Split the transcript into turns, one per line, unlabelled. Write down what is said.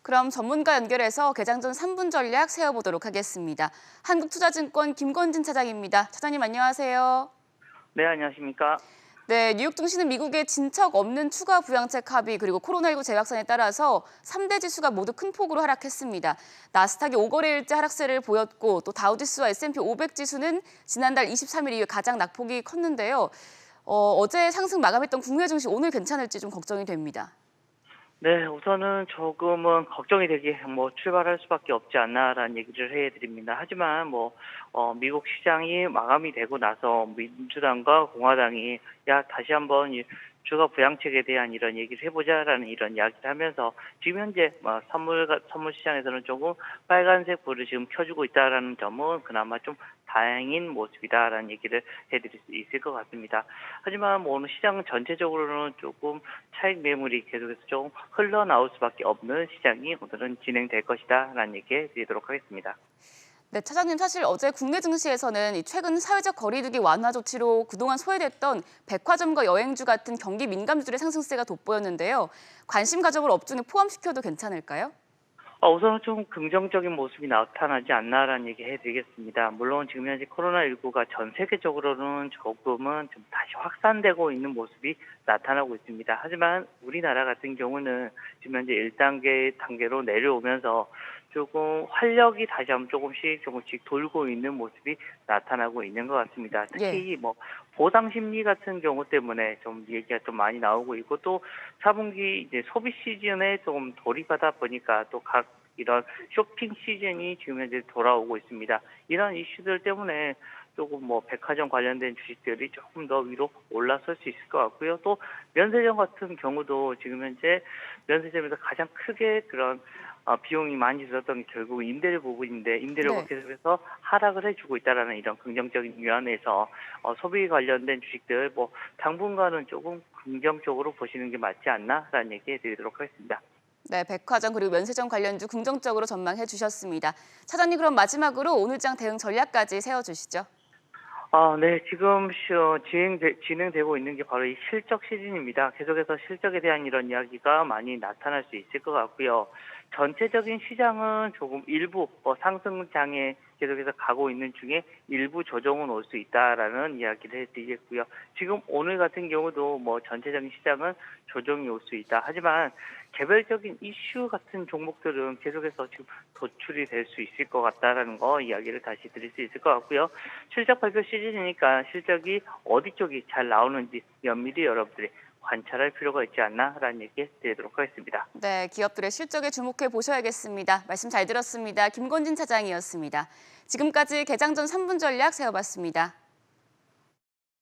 그럼 전문가 연결해서 개장 전 3분 전략 세워보도록 하겠습니다. 한국투자증권 김건진 차장입니다. 차장님 안녕하세요.
네, 안녕하십니까?
네, 뉴욕 증시는 미국의 진척 없는 추가 부양책 합의 그리고 코로나19 재확산에 따라서 3대 지수가 모두 큰 폭으로 하락했습니다. 나스닥이 5거래일째 하락세를 보였고 또 다우지수와 S&P 500 지수는 지난달 23일 이후에 가장 낙폭이 컸는데요. 어제 상승 마감했던 국내 증시 오늘 괜찮을지 좀 걱정이 됩니다.
네, 우선은 조금은 걱정이 되게 출발할 수밖에 없지 않나라는 얘기를 해드립니다. 하지만 미국 시장이 마감이 되고 나서 민주당과 공화당이 다시 한번 이 추가 부양책에 대한 이런 얘기를 해보자라는 이런 이야기를 하면서 지금 현재 선물 시장에서는 조금 빨간색 불을 지금 켜주고 있다라는 점은 그나마 좀 다행인 모습이다라는 얘기를 해드릴 수 있을 것 같습니다. 하지만 오늘 시장 전체적으로는 조금 차익 매물이 계속해서 좀 흘러나올 수밖에 없는 시장이 오늘은 진행될 것이다라는 얘기 해드리도록 하겠습니다.
네, 차장님 사실 어제 국내 증시에서는 최근 사회적 거리두기 완화 조치로 그동안 소외됐던 백화점과 여행주 같은 경기 민감주들의 상승세가 돋보였는데요. 관심 가져볼 업종에 포함시켜도 괜찮을까요?
우선은 좀 긍정적인 모습이 나타나지 않나라는 얘기 해드리겠습니다. 물론 지금 현재 코로나19가 전 세계적으로는 조금은 좀 다시 확산되고 있는 모습이 나타나고 있습니다. 하지만 우리나라 같은 경우는 지금 현재 1단계로 내려오면서 조금 활력이 다시 한번 조금씩 돌고 있는 모습이 나타나고 있는 것 같습니다.
예.
특히 보상 심리 같은 경우 때문에 좀 얘기가 좀 많이 나오고 있고 또 4분기 이제 소비 시즌에 좀 돌입하다 보니까 또 각 이런 쇼핑 시즌이 지금 현재 돌아오고 있습니다. 이런 이슈들 때문에 조금 백화점 관련된 주식들이 조금 더 위로 올라설 수 있을 것 같고요. 또 면세점 같은 경우도 지금 현재 면세점에서 가장 크게 그런 비용이 많이 들었던 게 결국 임대료 부분인데 임대료가
네.
계속해서 하락을 해주고 있다라는 이런 긍정적인 면에서 소비 관련된 주식들 당분간은 조금 긍정적으로 보시는 게 맞지 않나라는 얘기 해드리도록 하겠습니다.
네, 백화점 그리고 면세점 관련주 긍정적으로 전망해 주셨습니다. 차장님 그럼 마지막으로 오늘 장 대응 전략까지 세워주시죠.
네. 지금 진행되고 있는 게 바로 이 실적 시즌입니다. 계속해서 실적에 대한 이런 이야기가 많이 나타날 수 있을 것 같고요. 전체적인 시장은 조금 일부 상승장에 계속해서 가고 있는 중에 일부 조정은 올 수 있다라는 이야기를 해드리겠고요. 지금 오늘 같은 경우도 전체적인 시장은 조정이 올 수 있다. 하지만 개별적인 이슈 같은 종목들은 계속해서 지금 도출이 될 수 있을 것 같다라는 거 이야기를 다시 드릴 수 있을 것 같고요. 실적 발표 시즌이니까 실적이 어디 쪽이 잘 나오는지 면밀히 여러분들이 관찰할 필요가 있지 않나라는 얘기 드리도록 하겠습니다.
네, 기업들의 실적에 주목해 보셔야겠습니다. 말씀 잘 들었습니다. 김건진 차장이었습니다. 지금까지 개장 전 3분 전략 세워봤습니다.